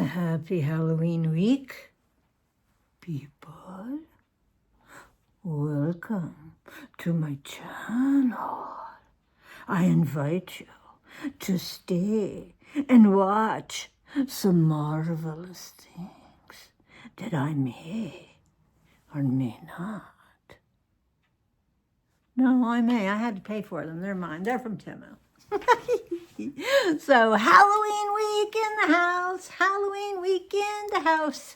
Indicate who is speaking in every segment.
Speaker 1: Happy Halloween week, people. Welcome to my channel. I invite you to stay and watch some marvelous things that I may or may not. No, I may. I had to pay for them. They're mine. They're from Temu. So Halloween week in the house. Halloween week in the house.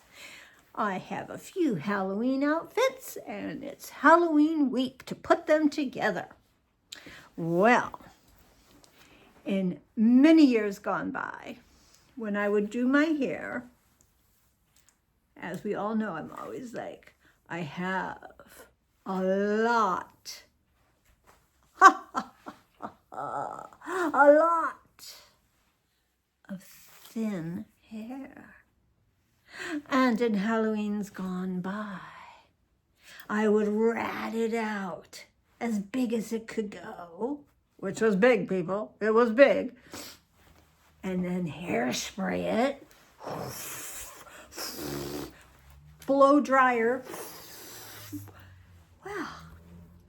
Speaker 1: I have a few Halloween outfits, and it's Halloween week to put them together. Well, in many years gone by, when I would do my hair, as we all know, I'm always like, I have a lot, a lot of thin hair. And in Halloween's gone by, I would rat it out as big as it could go, which was big, people. It was big. And then hairspray it, blow dryer. Well,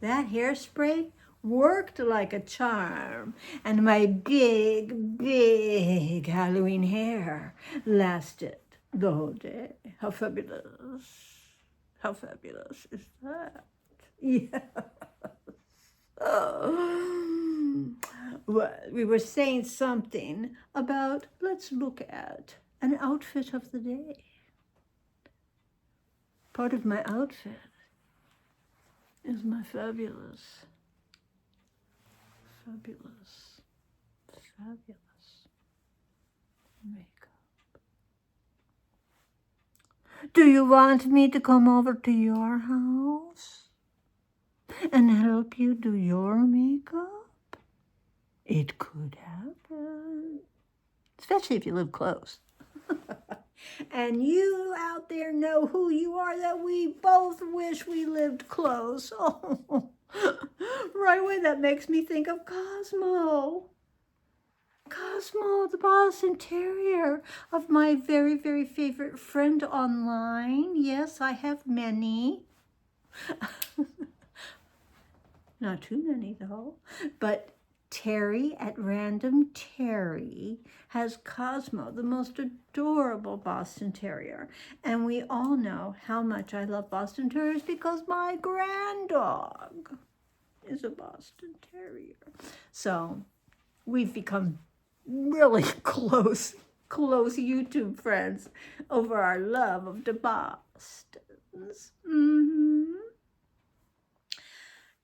Speaker 1: that hairspray worked like a charm, and my big, big Halloween hair lasted the whole day. How fabulous. How fabulous is that? Yes. Well, we were saying something about, let's look at an outfit of the day. Part of my outfit is my fabulous makeup. Do you want me to come over to your house and help you do your makeup? It could happen, especially if you live close. And you out there know who you are, that we both wish we lived close. Oh, right away that makes me think of Cosmo. Cosmo, the Boston Terrier of my very, very favorite friend online. Yes, I have many. Not too many though. But Terry at Random Terry has Cosmo, the most adorable Boston Terrier. And we all know how much I love Boston Terriers because my granddog is a Boston Terrier. So we've become really close YouTube friends over our love of the Bostons.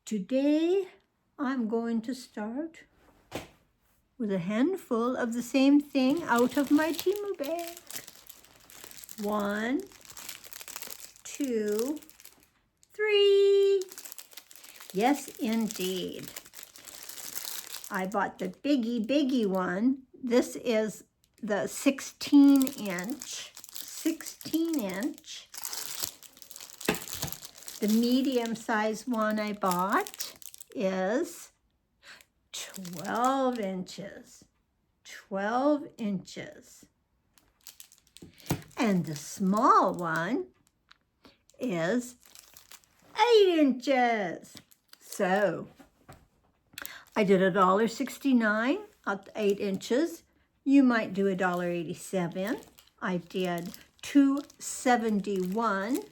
Speaker 1: Today, I'm going to start with a handful of the same thing out of my Temu bag. 1, 2, 3. Yes, indeed. I bought the biggie one. This is the 16-inch. The medium size one I bought is 12 inches. 12 inches. And the small one is 8 inches. So I did $1.69 at 8 inches. You might do $1.87. I did $2.71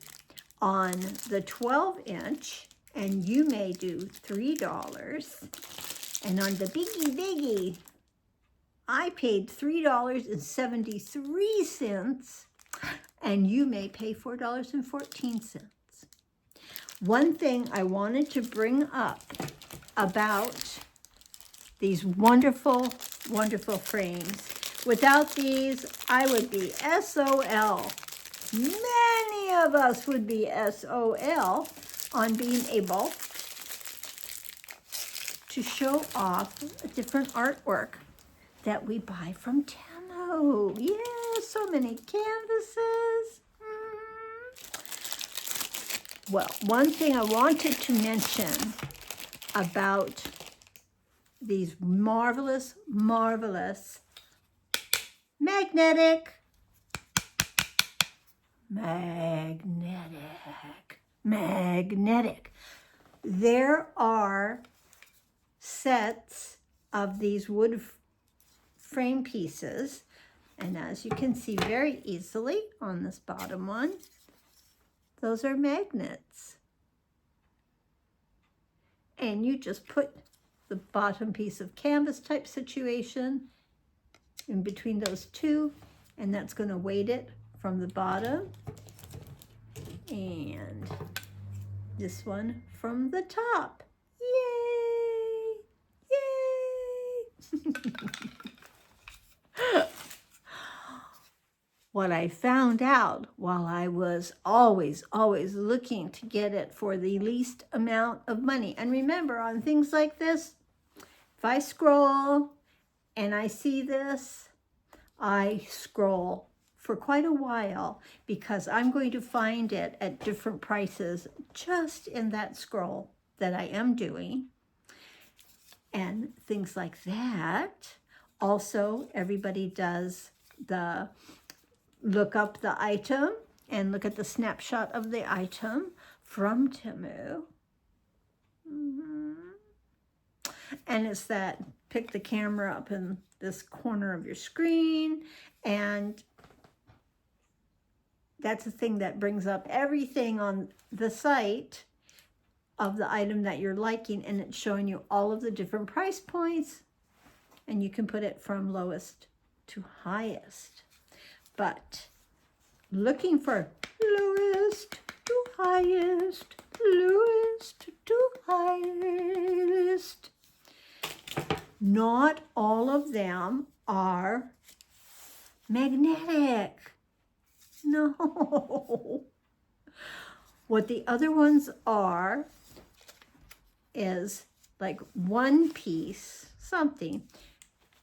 Speaker 1: on the 12-inch, and you may do $3. And on the biggie, I paid $3.73, and you may pay $4.14. One thing I wanted to bring up about these wonderful, wonderful frames. Without these, I would be SOL. Many of us would be SOL on being able to show off different artwork that we buy from Temu. Yeah, so many canvases. Well, one thing I wanted to mention about these marvelous, marvelous magnetic magnetic, magnetic. There are sets of these wood frame pieces, and as you can see very easily on this bottom one, those are magnets. And you just put the bottom piece of canvas type situation in between those two, and that's going to weight it from the bottom, and this one from the top. Yay! Yay! What I found out while I was always looking to get it for the least amount of money, and remember on things like this, if I scroll and I see this, I scroll for quite a while because I'm going to find it at different prices just in that scroll that I am doing, and things like that. Also, everybody does the look up the item and look at the snapshot of the item from Temu. And it's that pick the camera up in this corner of your screen, and that's the thing that brings up everything on the site of the item that you're liking, and it's showing you all of the different price points, and you can put it from lowest to highest. But looking for lowest to highest, lowest to highest, not all of them are magnetic. No. What the other ones are is like one piece, something.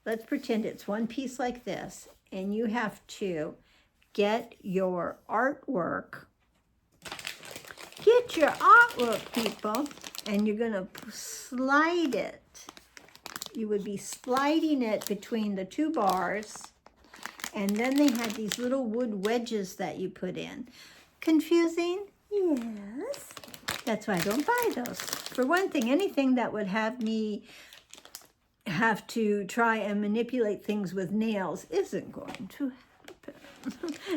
Speaker 1: Let's pretend it's one piece like this, and you have to get your artwork. Get your artwork, people, and you're going to slide it. You would be sliding it between the two bars, and then they had these little wood wedges that you put in. Confusing? Yes. That's why I don't buy those. For one thing, anything that would have me have to try and manipulate things with nails isn't going to happen.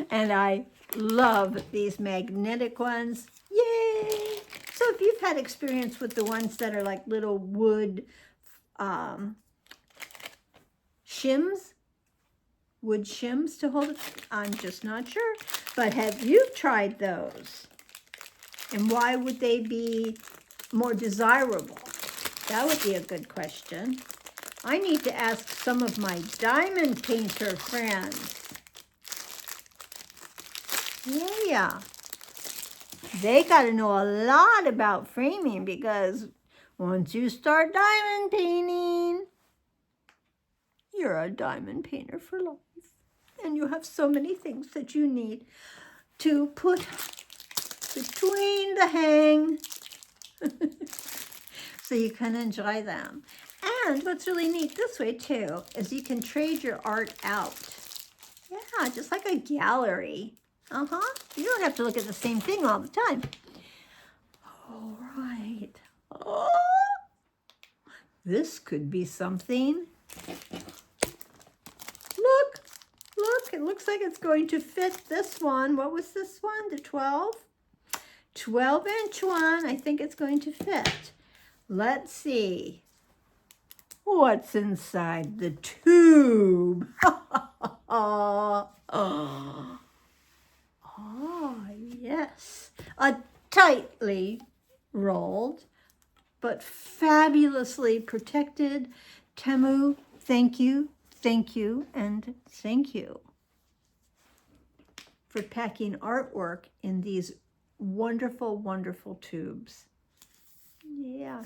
Speaker 1: And I love these magnetic ones. Yay! So if you've had experience with the ones that are like little wood shims, wood shims to hold it, I'm just not sure. But have you tried those? And why would they be more desirable? That would be a good question. I need to ask some of my diamond painter friends. Yeah. They got to know a lot about framing, because once you start diamond painting, you're a diamond painter for life. And you have so many things that you need to put between the hang so you can enjoy them. And what's really neat this way too is you can trade your art out. Yeah, just like a gallery. You don't have to look at the same thing all the time. All right. Oh, this could be something. Look, it looks like it's going to fit this one. What was this one? The 12-inch one. I think it's going to fit. Let's see what's inside the tube. Oh, yes. A tightly rolled but fabulously protected Temu. Thank you, and thank you for packing artwork in these wonderful, wonderful tubes. Yeah,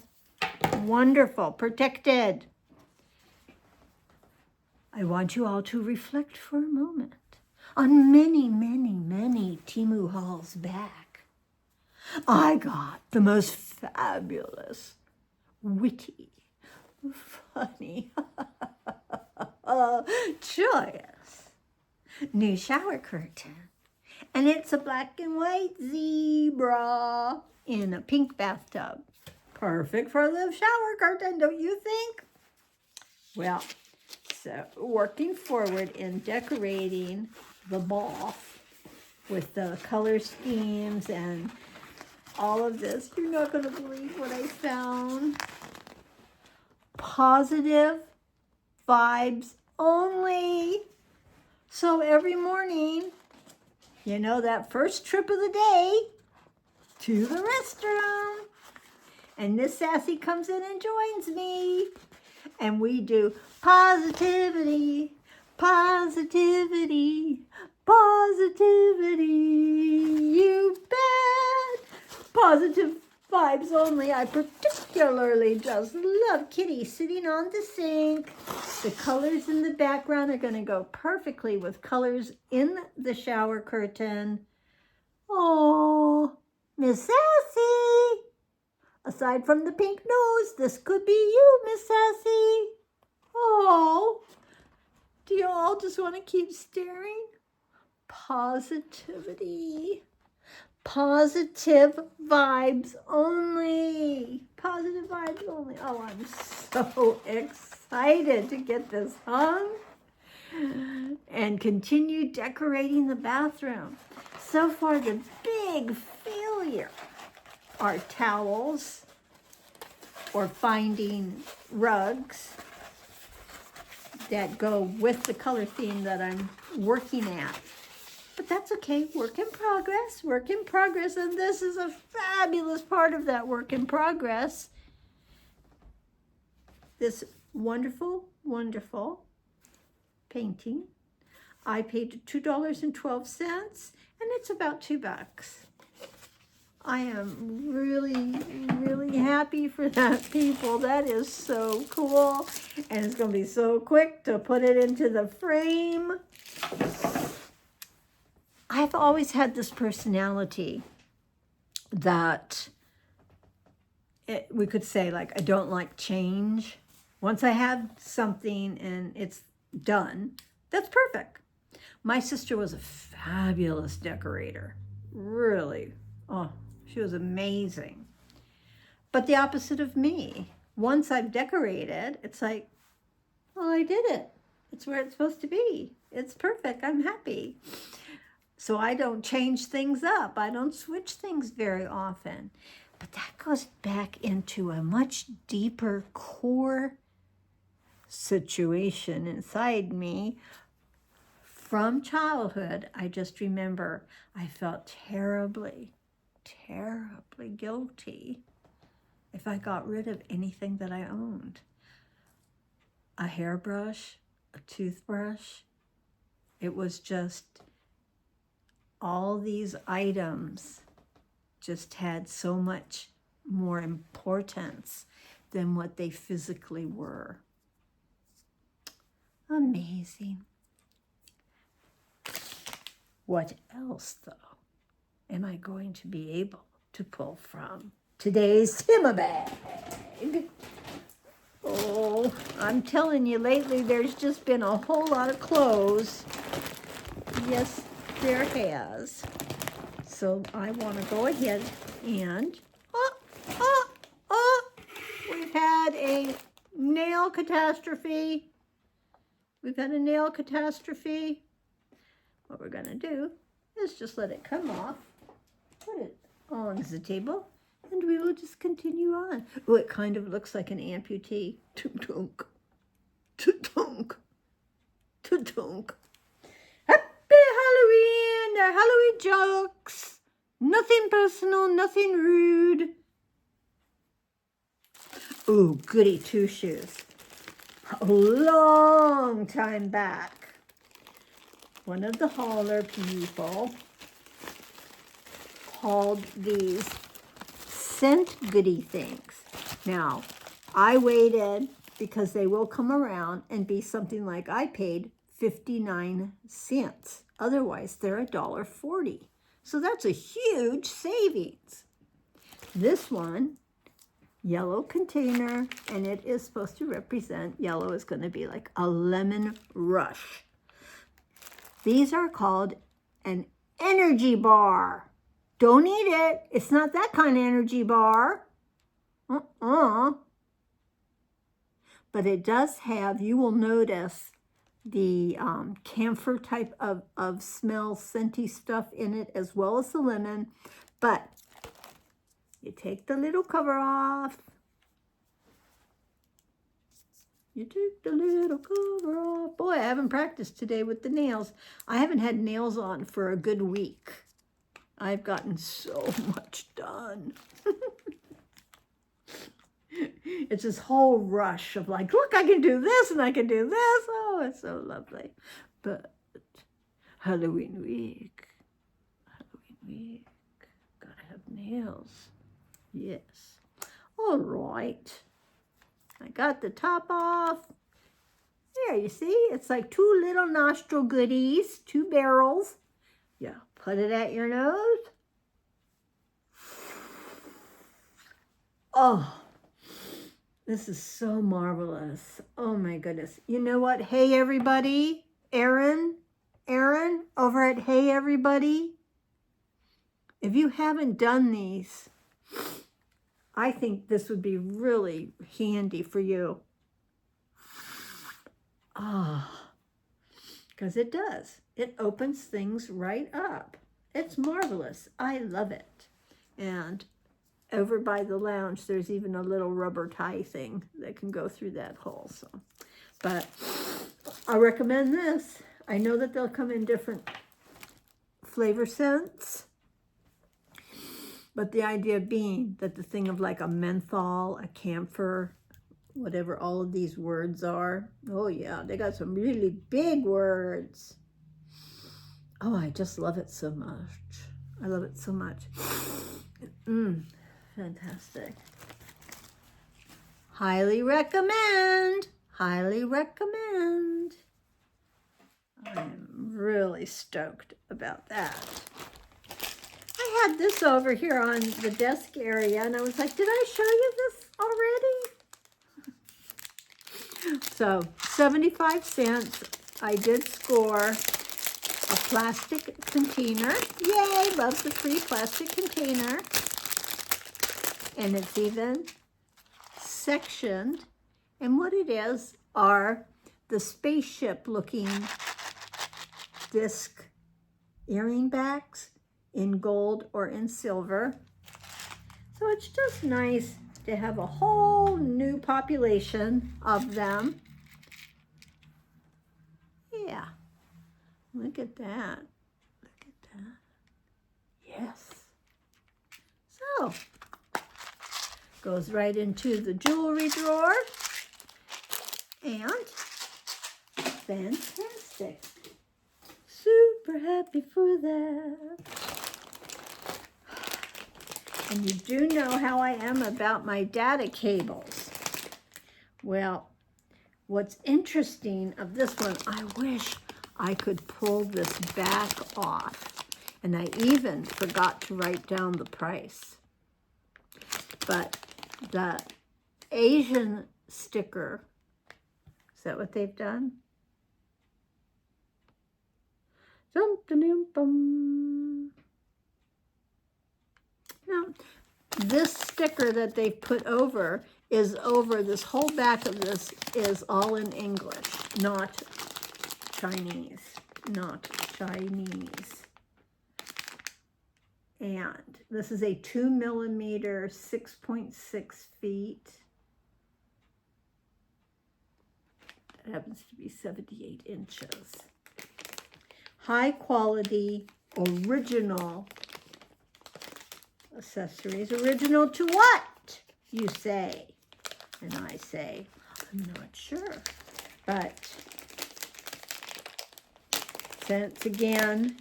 Speaker 1: wonderful, protected. I want you all to reflect for a moment on many, many, many Temu hauls back. I got the most fabulous, witty, funny, joyous new shower curtain And it's a black and white zebra in a pink bathtub. Perfect for the shower curtain, don't you think? Well, so working forward in decorating the bath with the color schemes and all of this, you're not going to believe what I found. Positive vibes only. So every morning, you know, that first trip of the day to the restroom, and Miss Sassy comes in and joins me, and we do positivity, positivity, positivity, you bet. Positive vibes only. I particularly just love Kitty sitting on the sink. The colors in the background are going to go perfectly with colors in the shower curtain. Oh, Miss Sassy. Aside from the pink nose, this could be you, Miss Sassy. Oh, do you all just want to keep staring? Positivity. Positive vibes only. Positive vibes only. Oh, I'm so excited to get this hung and continue decorating the bathroom. So far, the big failure are towels or finding rugs that go with the color theme that I'm working at. But that's okay, work in progress, and this is a fabulous part of that work in progress. This wonderful, wonderful painting. I paid $2.12, and it's about $2. I am really, really happy for that, people. That is so cool, and it's going to be so quick to put it into the frame. I've always had this personality that we could say, like, I don't like change. Once I have something and it's done, that's perfect. My sister was a fabulous decorator. Really. Oh, she was amazing. But the opposite of me. Once I've decorated, it's like, well, I did it. It's where it's supposed to be. It's perfect. I'm happy. So I don't change things up. I don't switch things very often. But that goes back into a much deeper core situation inside me. From childhood, I just remember I felt terribly, terribly guilty if I got rid of anything that I owned. A hairbrush, a toothbrush. It was just all these items just had so much more importance than what they physically were. Amazing. What else, though, am I going to be able to pull from today's Temu bag? Oh, I'm telling you, lately there's just been a whole lot of clothes. Yes, there has. So I want to go ahead and we've had a nail catastrophe. What we're going to do is just let it come off, put it on the table, and we will just continue on. Oh, it kind of looks like an amputee. Tunk, tunk, tunk. Happy Halloween! They're Halloween jokes. Nothing personal, nothing rude. Ooh, goody two shoes. A long time back, one of the hauler people hauled these scent goody things. Now, I waited because they will come around and be something like I paid 59 cents. Otherwise, they're $1.40. So that's a huge savings. This one, yellow container, and it is supposed to represent, yellow is going to be like a lemon rush. These are called an energy bar. Don't eat it. It's not that kind of energy bar. But it does have, you will notice, the camphor type of smell, scenty stuff in it, as well as the lemon. But you take the little cover off. You take the little cover off. Boy, I haven't practiced today with the nails. I haven't had nails on for a good week. I've gotten so much done. It's this whole rush of like, look, I can do this and I can do this. Oh, it's so lovely. But Halloween week, gotta have nails. Yes. All right. I got the top off. There, you see? It's like 2 little nostril goodies, 2 barrels. Yeah, put it at your nose. Oh, this is so marvelous. Oh my goodness. You know what? Hey everybody, Erin over at Hey Everybody. If you haven't done these, I think this would be really handy for you. Because it does. It opens things right up. It's marvelous. I love it. And over by the lounge, there's even a little rubber tie thing that can go through that hole. So, but I recommend this. I know that they'll come in different flavor scents. But the idea being that the thing of like a menthol, a camphor, whatever all of these words are. Oh yeah, they got some really big words. Oh, I just love it so much. I love it so much. Fantastic. Highly recommend. Highly recommend. I'm really stoked about that. I had this over here on the desk area, and I was like, did I show you this already? So, 75 cents. I did score a plastic container. Yay, love the free plastic container. And it's even sectioned. And what it is are the spaceship looking disc earring backs in gold or in silver. So it's just nice to have a whole new population of them. Yeah, look at that. Look at that. Yes. So, goes right into the jewelry drawer. And fantastic. Super happy for that. And you do know how I am about my data cables. Well, what's interesting of this one, I wish I could pull this back off. And I even forgot to write down the price. But the Asian sticker, is that what they've done? Now, this sticker that they've put over is over, this whole back of this is all in English, not Chinese, not Chinese. And this is a 2 millimeter, 6.6 feet. That happens to be 78 inches. High quality, original accessories. Original to what, you say? And I say, I'm not sure. But since again,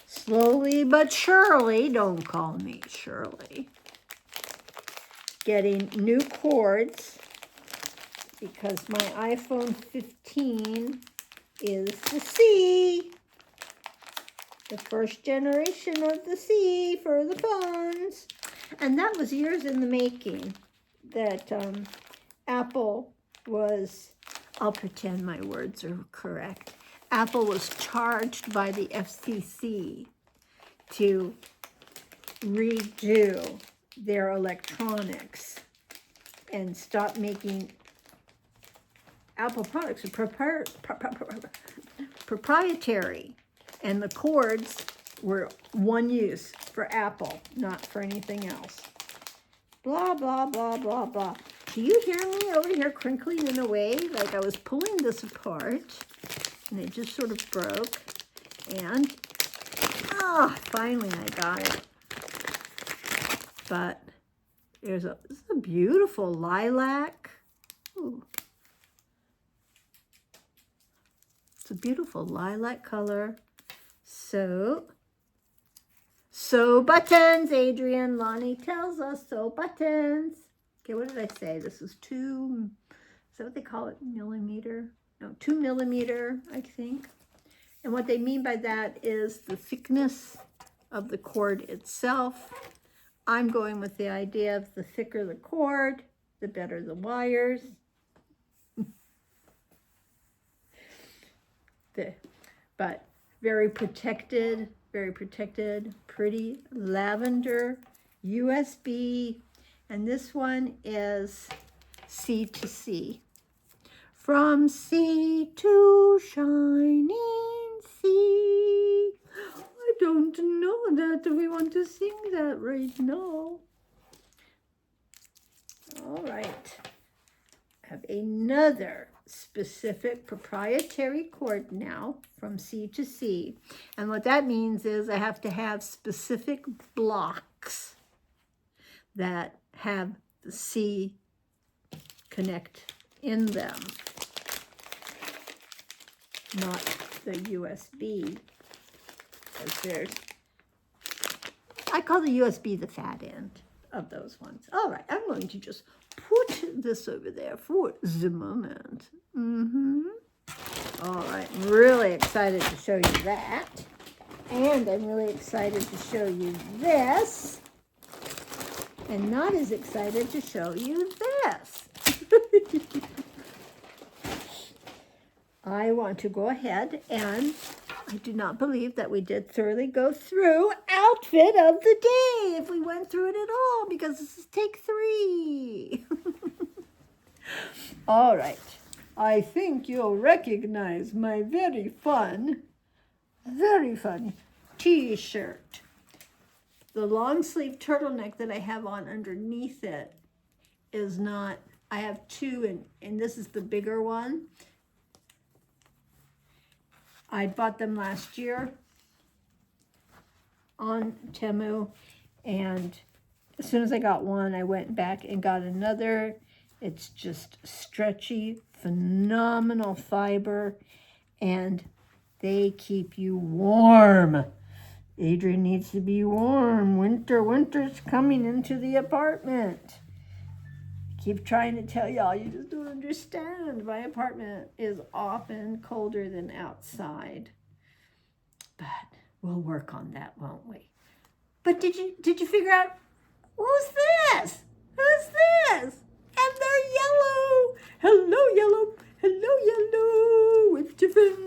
Speaker 1: slowly but surely, don't call me Shirley, getting new cords, because my iPhone 15 is the C, the first generation of the C for the phones. And that was years in the making, that Apple was, I'll pretend my words are correct, Apple was charged by the FCC to redo their electronics and stop making Apple products proprietary, and the cords were one use for Apple, not for anything else. Blah, blah, blah, blah, blah. Do you hear me over here crinkling in a way? Like I was pulling this apart, and it just sort of broke, and finally I got it. But this is a beautiful lilac. Ooh. It's a beautiful lilac color. So buttons, Adrian. Lonnie tells us so buttons. Okay, what did I say? This is 2, is that what they call it? Millimeter? No, 2 millimeter, I think. And what they mean by that is the thickness of the cord itself. I'm going with the idea of the thicker the cord, the better the wires. But very protected, pretty lavender, USB, and this one is C to C. From sea to shining sea. I don't know that. Do we want to sing that right now? All right. I have another specific proprietary cord now from C to C. And what that means is I have to have specific blocks that have the C connect in them, not the USB. Because there's, I call the USB the fat end of those ones. All right, I'm going to just put this over there for the moment. All right, I'm really excited to show you that. And I'm really excited to show you this. And not as excited to show you this. I want to go ahead, and I do not believe that we did thoroughly go through outfit of the day, if we went through it at all, because this is take 3. All right. I think you'll recognize my very fun t-shirt. The long sleeve turtleneck that I have on underneath it is not, I have 2, and this is the bigger one. I bought them last year on Temu, and as soon as I got one, I went back and got another. It's just stretchy, phenomenal fiber, and they keep you warm. Adrian needs to be warm. Winter's coming into the apartment. I keep trying to tell y'all, you just don't understand. My apartment is often colder than outside. But we'll work on that, won't we? But did you figure out, who's this? Who's this? And they're yellow. Hello, yellow. Hello, yellow. With different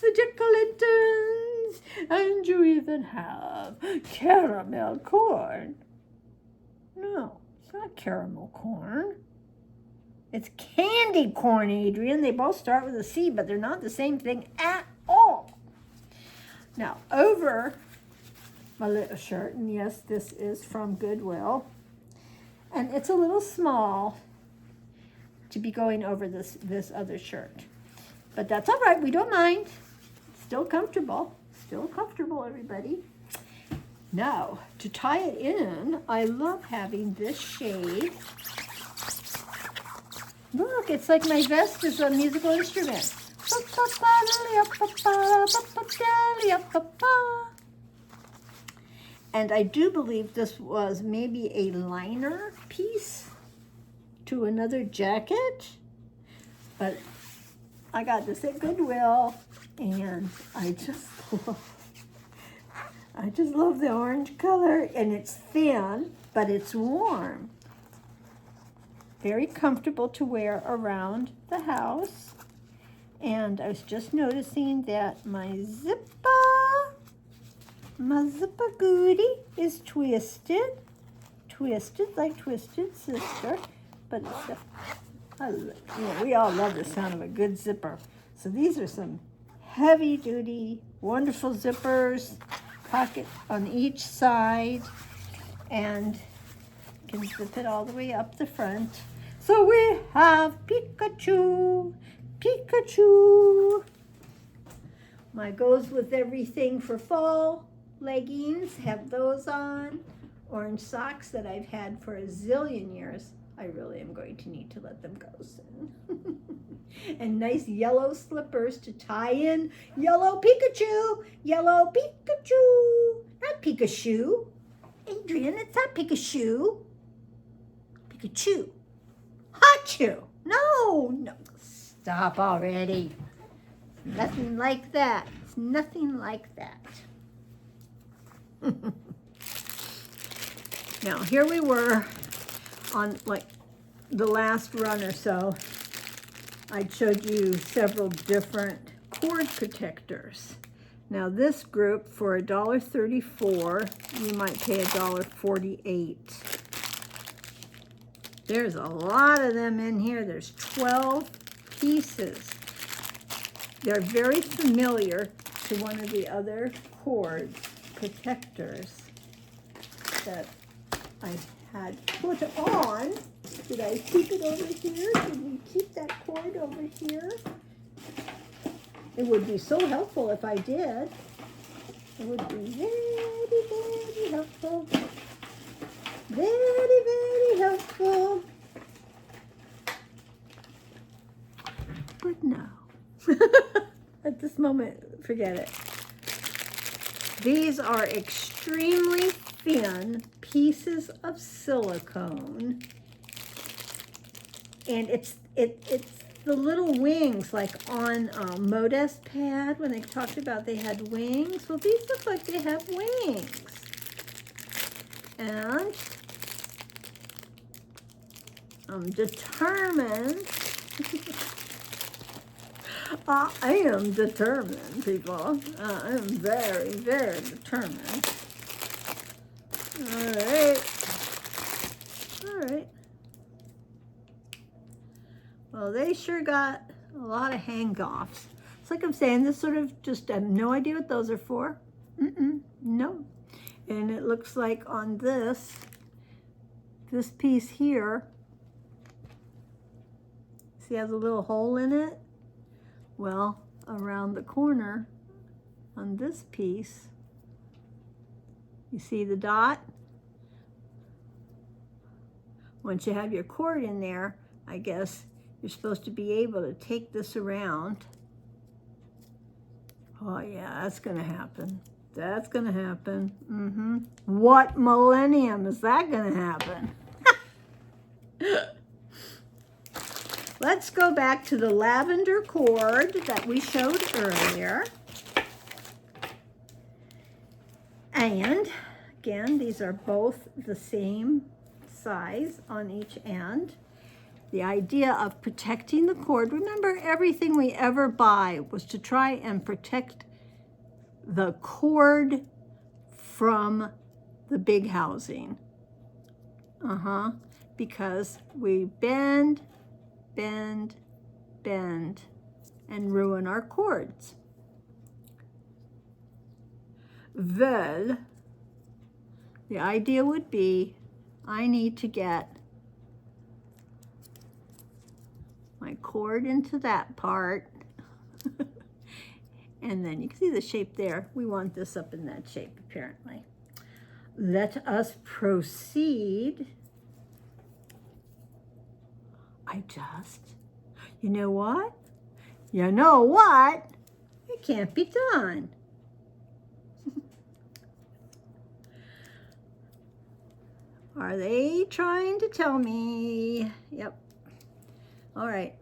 Speaker 1: Jack-o'-lanterns. And you even have caramel corn. No, it's not caramel corn. It's candy corn, Adrian. They both start with a C, but they're not the same thing at all. Now, over my little shirt, and yes, this is from Goodwill, and it's a little small to be going over this other shirt. But that's all right. We don't mind. Still comfortable. Still comfortable, everybody. Now, to tie it in, I love having this shade. Look, it's like my vest is a musical instrument. And I do believe this was maybe a liner piece to another jacket. But I got this at Goodwill, and I just love the orange color, and it's thin, but it's warm. Very comfortable to wear around the house. And I was just noticing that my zipper goodie is twisted like Twisted Sister, but it's we all love the sound of a good zipper. So these are some heavy duty, wonderful zippers, pocket on each side, and you can zip it all the way up the front. So we have Pikachu. My goes with everything for fall. Leggings, have those on. Orange socks that I've had for a zillion years. I really am going to need to let them go soon. And nice yellow slippers to tie in. Yellow Pikachu. Not Pikachu. Adrian, it's not Pikachu. Pikachu. Hachu. No. Stop already. Nothing like that. It's nothing like that. Now, here we were on like the last run or so. I showed you several different cord protectors. Now, this group for $1.34, you might pay $1.48. There's a lot of them in here. There's 12 pieces. They're very familiar to one of the other cord protectors that I had put on. Did I keep it over here? Did we keep that cord over here? It would be so helpful if I did. It would be very, very helpful. Very, very helpful. But no. At this moment, forget it. These are extremely thin pieces of silicone. And it's the little wings, like on Modest Pad, when they talked about they had wings. Well, these look like they have wings. And I'm determined. I am determined, people. I am very, very determined. All right. Well, they sure got a lot of hang-offs. It's like I'm saying, this sort of just, I have no idea what those are for. No. And it looks like on this piece here, see it has a little hole in it? Well, around the corner on this piece, you see the dot? Once you have your cord in there, I guess you're supposed to be able to take this around. Oh yeah, that's gonna happen. That's gonna happen. What millennium is that gonna happen? Let's go back to the lavender cord that we showed earlier. And again, these are both the same size on each end. The idea of protecting the cord, remember everything we ever buy was to try and protect the cord from the big housing. Because we bend, and ruin our cords. Well, the idea would be I need to get my cord into that part. And then you can see the shape there. We want this up in that shape, apparently. Let us proceed. You know what? It can't be done. Are they trying to tell me? Yep. All right.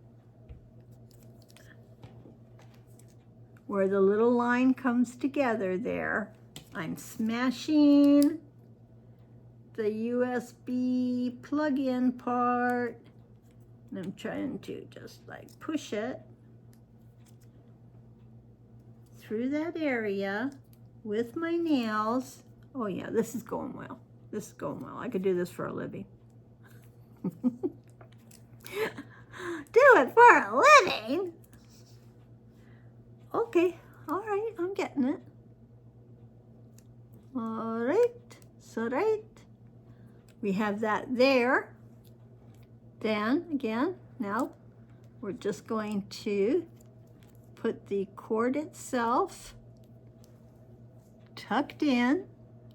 Speaker 1: Where the little line comes together there, I'm smashing the USB plug-in part. And I'm trying to just like push it. through that area with my nails. Oh yeah, this is going well. This is going well. I could do this for a living. Do it for a living? Okay, all right, I'm getting it. All right, so right. We have that there. Then again, now we're just going to put the cord itself tucked in.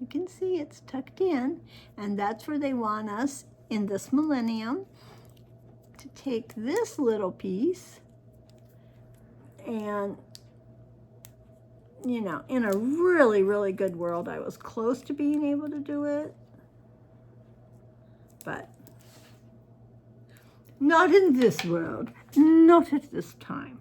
Speaker 1: You can see it's tucked in, and that's where they want us in this millennium to take this little piece and, you know, in a really, really good world, I was close to being able to do it, but not in this world, not at this time.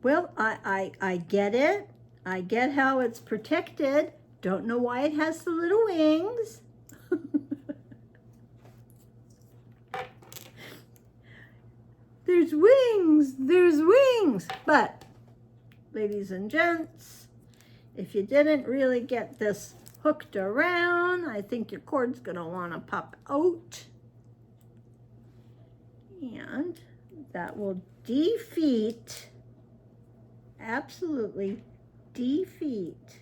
Speaker 1: Well, I get it. I get how it's protected. Don't know why it has the little wings. There's wings. But, ladies and gents, if you didn't really get this hooked around, I think your cord's gonna wanna pop out. And that will defeat, absolutely defeat.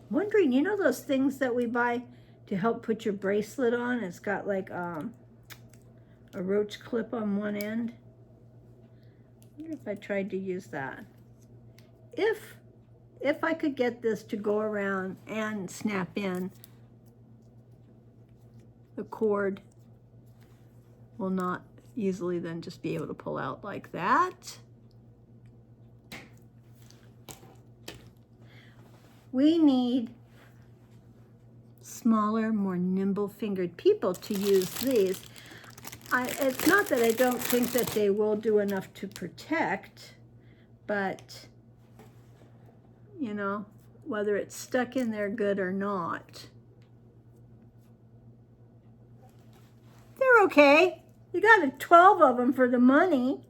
Speaker 1: Wondering, you know those things that we buy to help put your bracelet on? It's got like a roach clip on one end. I wonder if I tried to use that. If I could get this to go around and snap in, the cord will not easily then just be able to pull out like that. We need smaller, more nimble-fingered people to use these. It's not that I don't think that they will do enough to protect, but, you know, whether it's stuck in there good or not, they're okay. You got 12 of them for the money.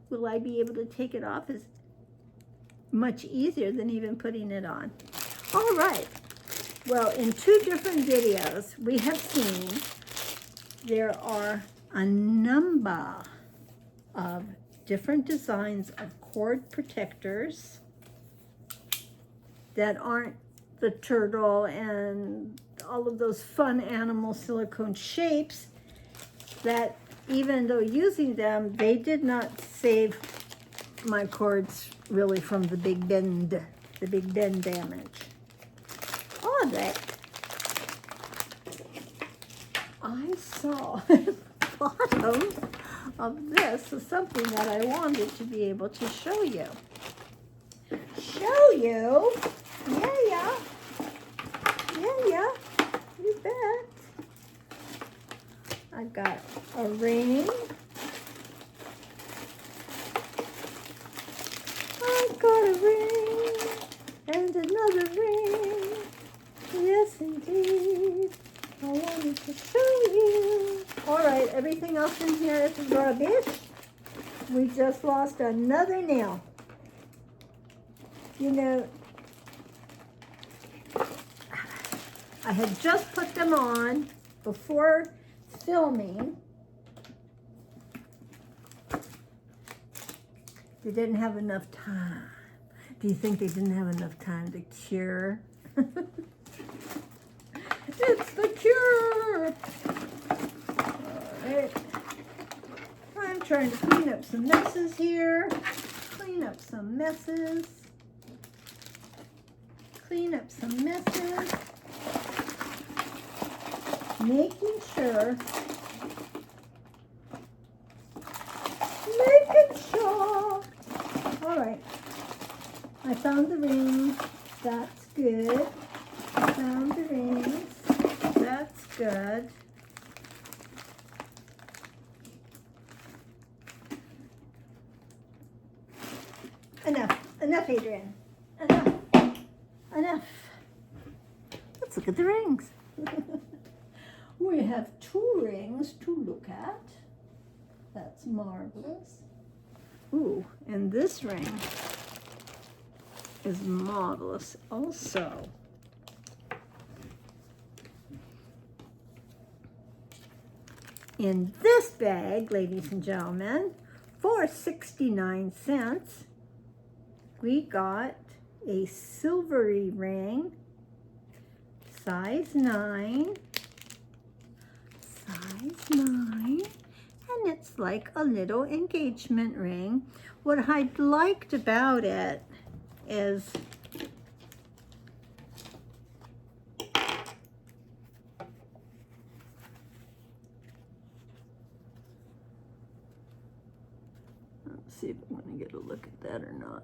Speaker 1: Will I be able to take it off? Is much easier than even putting it on. All right. Well, in 2 different videos we have seen there are a number of different designs of cord protectors that aren't the turtle and all of those fun animal silicone shapes that, even though using them, they did not save my cords really from the big bend damage. Oh, that I saw at the bottom of this is something that I wanted to be able to show you. Show you? Yeah. You bet. I've got a ring. I've got a ring and another ring. Yes, indeed. I wanted to show you. All right, everything else in here is rubbish. We just lost another nail. You know, I had just put them on before filming. They didn't have enough time. Do you think they didn't have enough time to cure? It's the cure! All right. I'm trying to clean up some messes here. Clean up some messes. Making sure. All right. I found the rings. That's good. I found the rings. That's good. Enough, Adrian. Enough. Let's look at the rings. We have 2 rings to look at. That's marvelous. Ooh, and this ring is marvelous also. In this bag, ladies and gentlemen, for 69 cents, we got a silvery ring, size 9, and it's like a little engagement ring. What I liked about it is let's see if I'm going to get a look at that or not.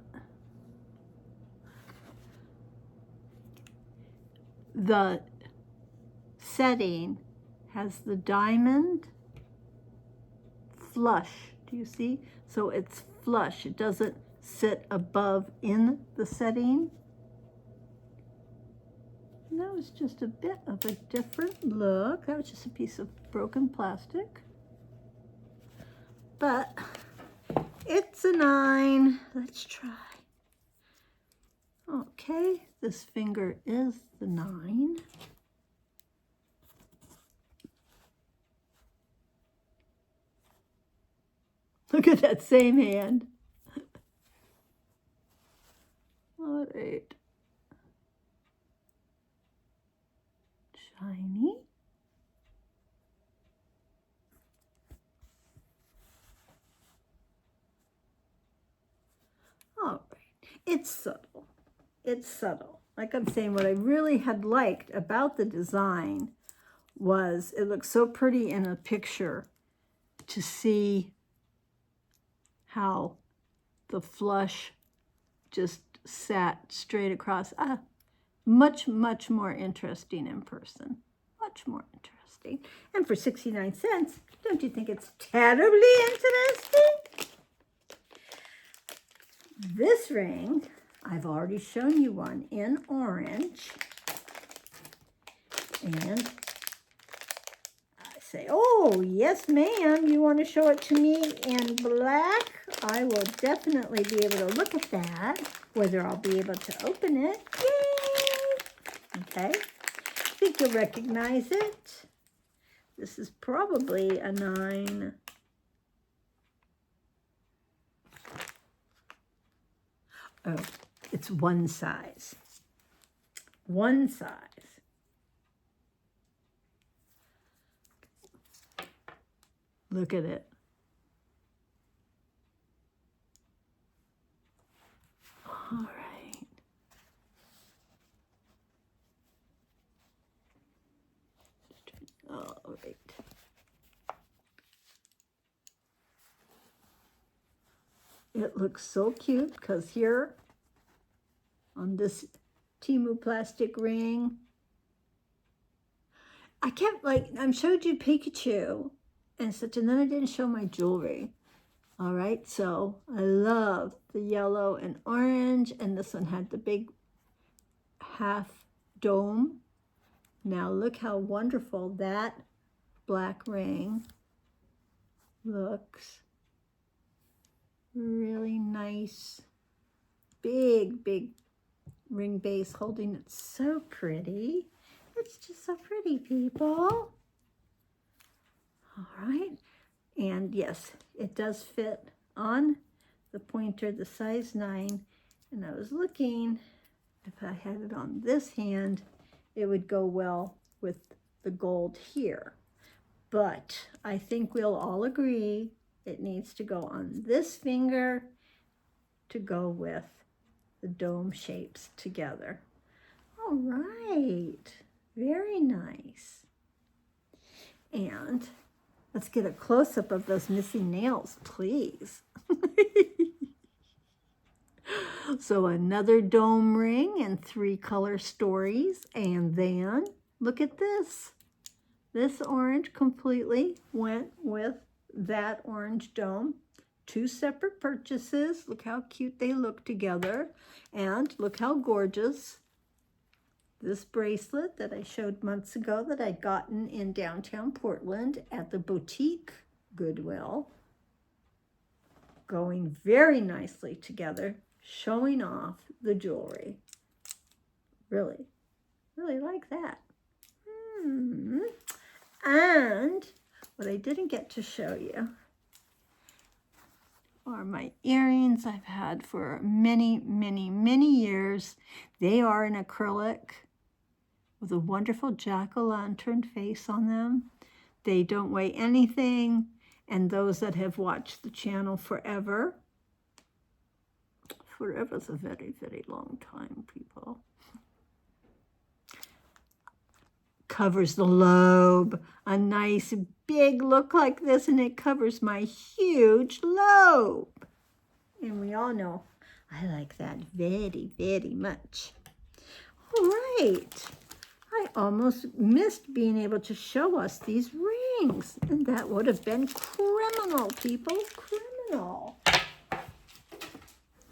Speaker 1: The setting has the diamond flush. Do you see? So it's flush. It doesn't sit above in the setting. And that was just a bit of a different look. That was just a piece of broken plastic. But it's a 9. Let's try. Okay, this finger is the 9. Look at that same hand. All right. Shiny. All right. It's subtle. It's subtle. Like I'm saying, what I really had liked about the design was it looks so pretty in a picture to see how the flush just sat straight across. Much, much more interesting in person. Much more interesting. And for 69 cents, don't you think it's terribly interesting? This ring, I've already shown you one in orange. And I say, oh, yes, ma'am, you want to show it to me in black? I will definitely be able to look at that, whether I'll be able to open it. Yay! Okay, I think you'll recognize it. This is probably a 9. Oh, it's one size. One size. Look at it. All right. All right. It looks so cute because here on this Temu plastic ring, I kept I showed you Pikachu and such, and then I didn't show my jewelry. All right, so I love the yellow and orange, and this one had the big half dome. Now look how wonderful that black ring looks. Really nice, big, big ring base holding it. So pretty. It's just so pretty, people. All right. And yes, it does fit on the pointer, the size 9. And I was looking, if I had it on this hand, it would go well with the gold here. But I think we'll all agree it needs to go on this finger to go with the dome shapes together. All right, very nice. And let's get a close-up of those missing nails, please. So another dome ring and 3 color stories. And then look at this. This orange completely went with that orange dome. 2 separate purchases. Look how cute they look together. And look how gorgeous this bracelet that I showed months ago that I'd gotten in downtown Portland at the boutique Goodwill going very nicely together, showing off the jewelry. Really, really like that. And what I didn't get to show you are my earrings I've had for many, many, many years. They are in acrylic with a wonderful jack-o'-lantern face on them. They don't weigh anything, and those that have watched the channel forever is a very, very long time, people. Covers the lobe, a nice big look like this, and it covers my huge lobe. And we all know I like that very, very much. All right. I almost missed being able to show us these rings, and that would have been criminal, people, criminal.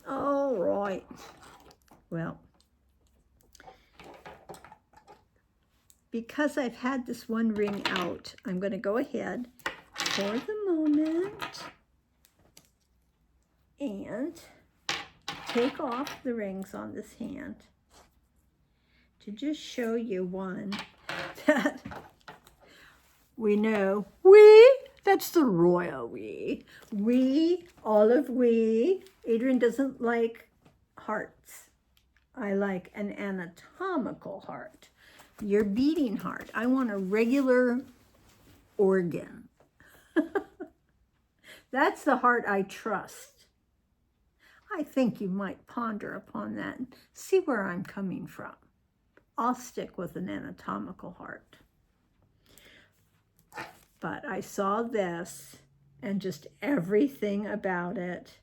Speaker 1: All right. Well, because I've had this one ring out, I'm going to go ahead for the moment and take off the rings on this hand to just show you one that we know. That's the royal olive Adrian doesn't like hearts. I like an anatomical heart. Your beating heart. I want a regular organ. That's the heart I trust. I think you might ponder upon that and see where I'm coming from. I'll stick with an anatomical heart. But I saw this and just everything about it,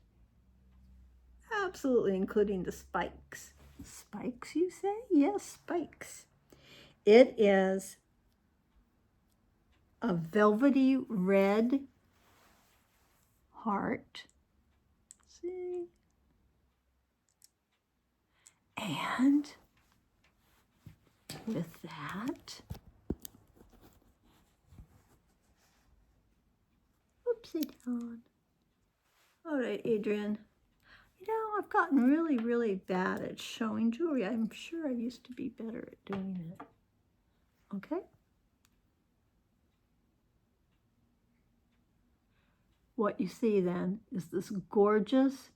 Speaker 1: absolutely, including the spikes. Spikes, you say? Yes, spikes. It is a velvety red heart. See? And with that, upside down. All right, Adrian. You know, I've gotten really, really bad at showing jewelry. I'm sure I used to be better at doing it. Okay? What you see then is this gorgeous,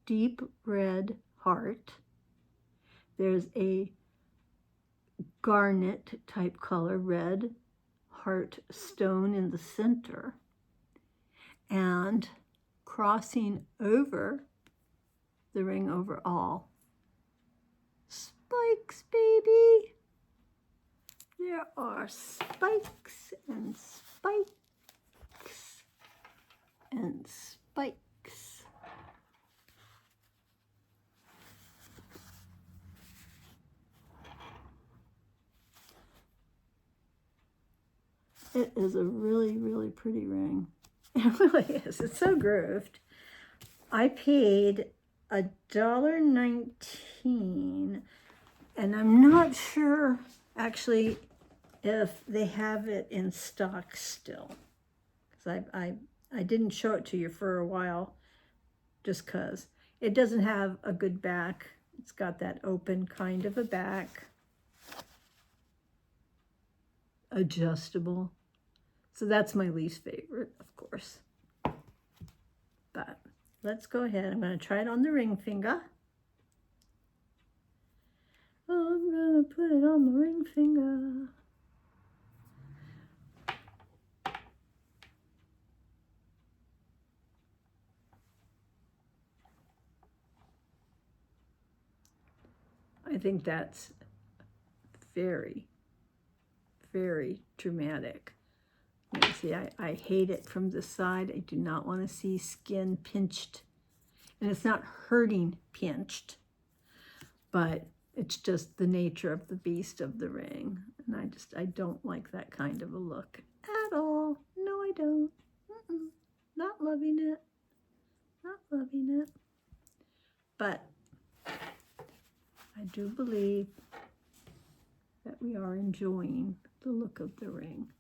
Speaker 1: deep red heart. There's a garnet type color, red heart stone in the center. And crossing over the ring overall, spikes, baby. There are spikes and spikes and spikes. It is a really, really pretty ring. It really is. It's so grooved. I paid $1.19, and I'm not sure actually if they have it in stock still, because I didn't show it to you for a while just because it doesn't have a good back. It's got that open kind of a back, adjustable. So that's my least favorite, of course. But let's go ahead. I'm going to try it on the ring finger. Oh, I'm going to put it on the ring finger. I think that's very, very dramatic. You see, I hate it from the side. I do not want to see skin pinched. And it's not hurting pinched, but it's just the nature of the beast of the ring. And I don't like that kind of a look at all. No, I don't. Not loving it. Not loving it. But I do believe that we are enjoying the look of the ring.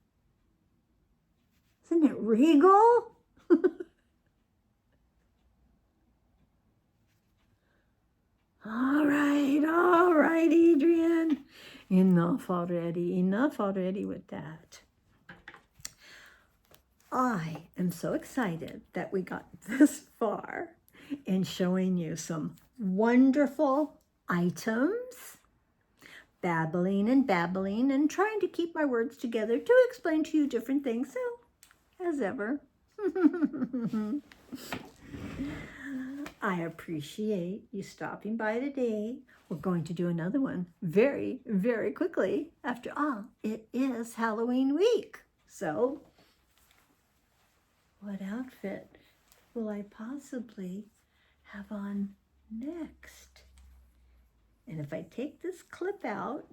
Speaker 1: Isn't it regal? All right, Adrian. Enough already with that. I am so excited that we got this far in showing you some wonderful items, babbling and trying to keep my words together to explain to you different things. So, as ever, I appreciate you stopping by today. We're going to do another one very, very quickly. After all, it is Halloween week. So, what outfit will I possibly have on next? And if I take this clip out,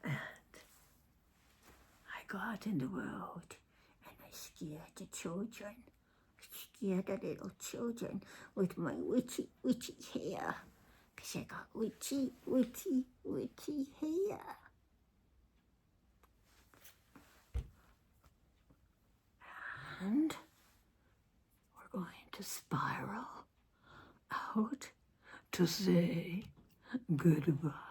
Speaker 1: and I go out in the road and I scare the children. Scare the little children with my witchy hair. Because I got witchy hair. And we're going to spiral out to say goodbye.